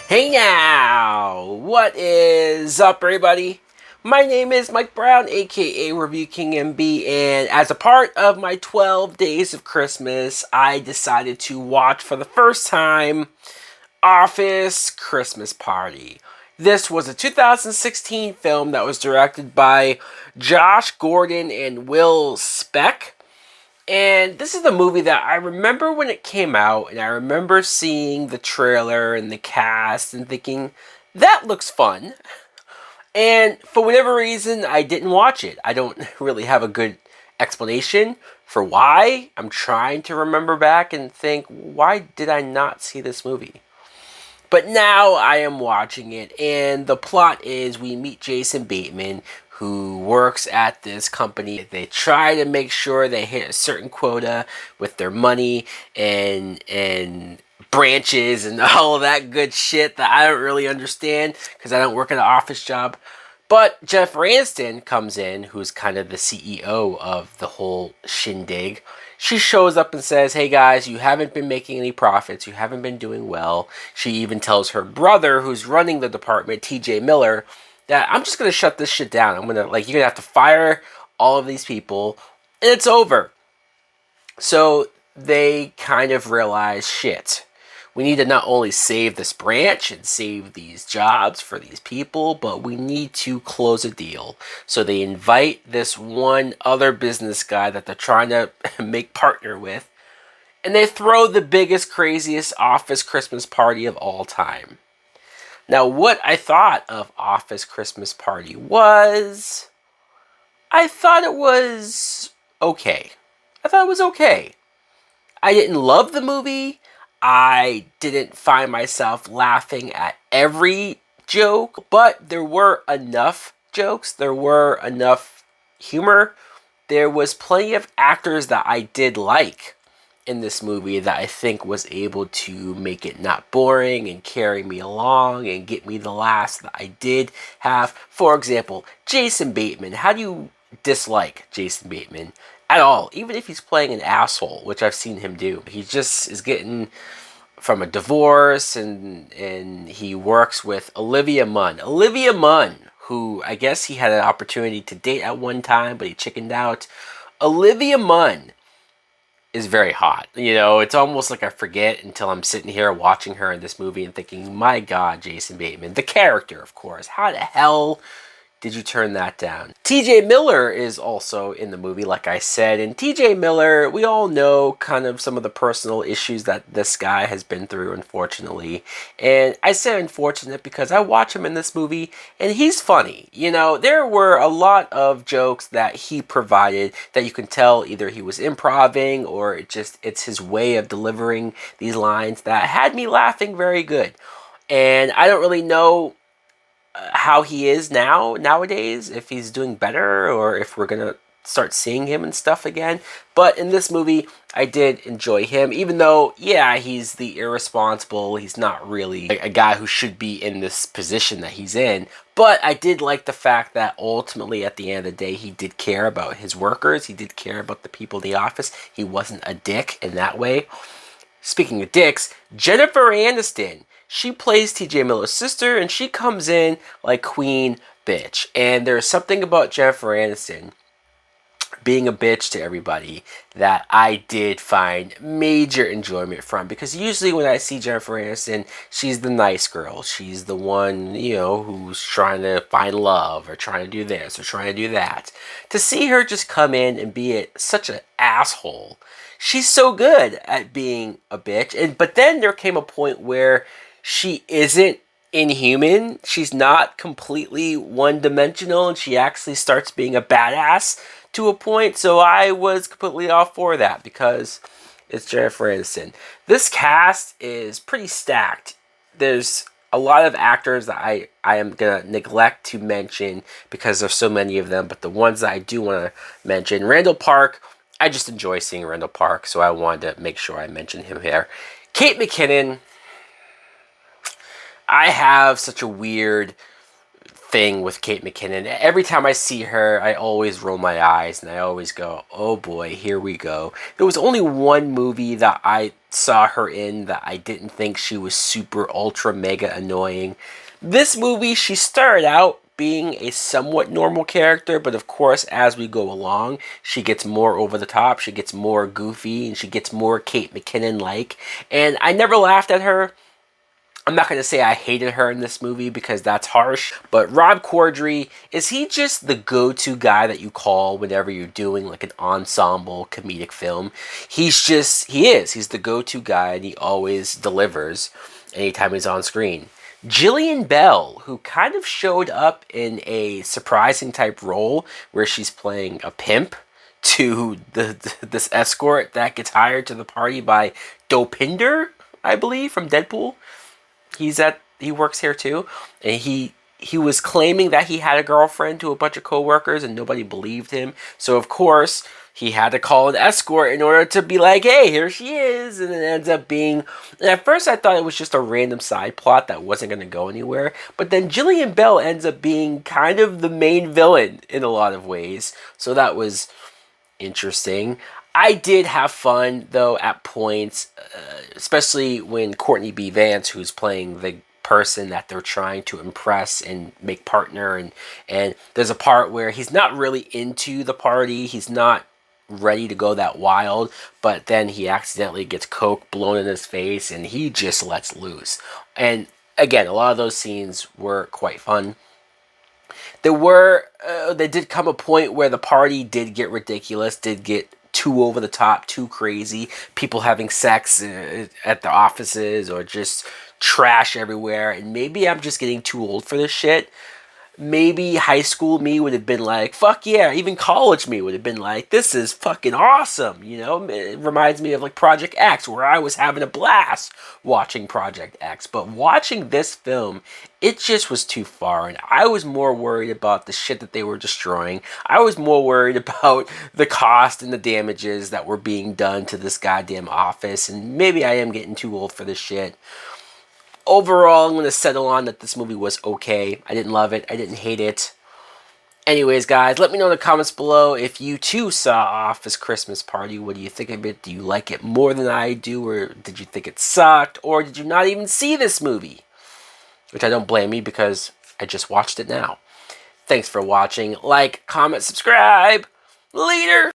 Hey now! What is up, everybody? My name is Mike Brown, aka Review King MB, and as a part of my 12 Days of Christmas, I decided to watch for the first time Office Christmas Party. This was a 2016 film that was directed by Josh Gordon and Will Speck. And this is the movie that I remember when it came out, and I remember seeing the trailer and the cast and thinking, that looks fun. And for whatever reason, I didn't watch it. I don't really have a good explanation for why. I'm trying to remember back and think, why did I not see this movie? But now I am watching it, and the plot is we meet Jason Bateman, who works at this company. They try to make sure they hit a certain quota with their money and branches and all of that good shit that I don't really understand because I don't work at an office job. But Jennifer Aniston comes in, who's kind of the CEO of the whole shindig. She shows up and says, hey guys, you haven't been making any profits. You haven't been doing well. She even tells her brother, who's running the department, TJ Miller, that I'm just going to shut this shit down. You're going to have to fire all of these people, and it's over. So they kind of realize, shit, we need to not only save this branch and save these jobs for these people, but we need to close a deal. So they invite this one other business guy that they're trying to make partner with, and they throw the biggest, craziest office Christmas party of all time. Now, what I thought of Office Christmas Party was, I thought it was okay. I didn't love the movie. I didn't find myself laughing at every joke, but there were enough jokes. There were enough humor. There was plenty of actors that I did like in this movie that I think was able to make it not boring and carry me along and get me the laughs that I did have. For example, Jason Bateman. How do you dislike Jason Bateman at all? Even if he's playing an asshole, which I've seen him do. He just is getting from a divorce, and he works with Olivia Munn. Olivia Munn, who I guess he had an opportunity to date at one time, but he chickened out. Olivia Munn is very hot. You know, it's almost like I forget until I'm sitting here watching her in this movie and thinking, my God, Jason Bateman. The character, of course. How the hell did you turn that down? TJ Miller is also in the movie, like I said. And TJ Miller, we all know kind of some of the personal issues that this guy has been through, unfortunately. And I say unfortunate because I watch him in this movie and he's funny. You know, there were a lot of jokes that he provided that you can tell either he was improvising or it's his way of delivering these lines that had me laughing very good. And I don't really know how he is nowadays, if he's doing better or if we're gonna start seeing him and stuff again. But in this movie, I did enjoy him, even though, yeah, he's the irresponsible, he's not really a guy who should be in this position that he's in. But I did like the fact that ultimately at the end of the day, he did care about his workers, he did care about the people in the office. He wasn't a dick in that way. Speaking of dicks, Jennifer Aniston, she plays TJ Miller's sister, and she comes in like queen bitch. And there's something about Jennifer Aniston being a bitch to everybody that I did find major enjoyment from. Because usually when I see Jennifer Aniston, she's the nice girl. She's the one, you know, who's trying to find love or trying to do this or trying to do that. To see her just come in and be such an asshole. She's so good at being a bitch. But then there came a point where she isn't inhuman. She's not completely one-dimensional, and she actually starts being a badass to a point. So I was completely all for that because it's Jennifer Aniston. This cast is pretty stacked. There's a lot of actors that I am going to neglect to mention because there's so many of them, but the ones that I do want to mention, Randall Park, I just enjoy seeing Randall Park, so I wanted to make sure I mention him here. Kate McKinnon, I have such a weird thing with Kate McKinnon. Every time I see her, I always roll my eyes and I always go, oh boy, here we go. There was only one movie that I saw her in that I didn't think she was super ultra mega annoying. This movie, she started out being a somewhat normal character, but of course, as we go along, she gets more over the top, she gets more goofy, and she gets more Kate McKinnon-like. And I never laughed at her. I'm not going to say I hated her in this movie because that's harsh, but Rob Corddry, is he just the go-to guy that you call whenever you're doing like an ensemble comedic film? He is. He's the go-to guy and he always delivers anytime he's on screen. Jillian Bell, who kind of showed up in a surprising type role where she's playing a pimp to this escort that gets hired to the party by Dopinder, I believe, from Deadpool. He works here too, and he was claiming that he had a girlfriend to a bunch of coworkers and nobody believed him. So of course he had to call an escort in order to be like, hey, here she is. And it ends up being, and at first I thought it was just a random side plot that wasn't going to go anywhere. But then Jillian Bell ends up being kind of the main villain in a lot of ways. So that was interesting. I did have fun, though, at points, especially when Courtney B. Vance, who's playing the person that they're trying to impress and make partner, and there's a part where he's not really into the party, he's not ready to go that wild, but then he accidentally gets coke blown in his face, and he just lets loose. And again, a lot of those scenes were quite fun. There did come a point where the party did get ridiculous, did get too over the top, too crazy. People having sex at the offices or just trash everywhere. And maybe I'm just getting too old for this shit. Maybe high school me would have been like, fuck yeah. Even college me would have been like, this is fucking awesome. You know, it reminds me of like Project X, where I was having a blast watching Project X. But watching this film, it just was too far. And I was more worried about the shit that they were destroying. I was more worried about the cost and the damages that were being done to this goddamn office. And maybe I am getting too old for this shit. Overall, I'm going to settle on that this movie was okay. I didn't love it. I didn't hate it. Anyways, guys, let me know in the comments below if you too saw Office Christmas Party. What do you think of it? Do you like it more than I do? Or did you think it sucked? Or did you not even see this movie? Which I don't blame you because I just watched it now. Thanks for watching. Like, comment, subscribe. Later!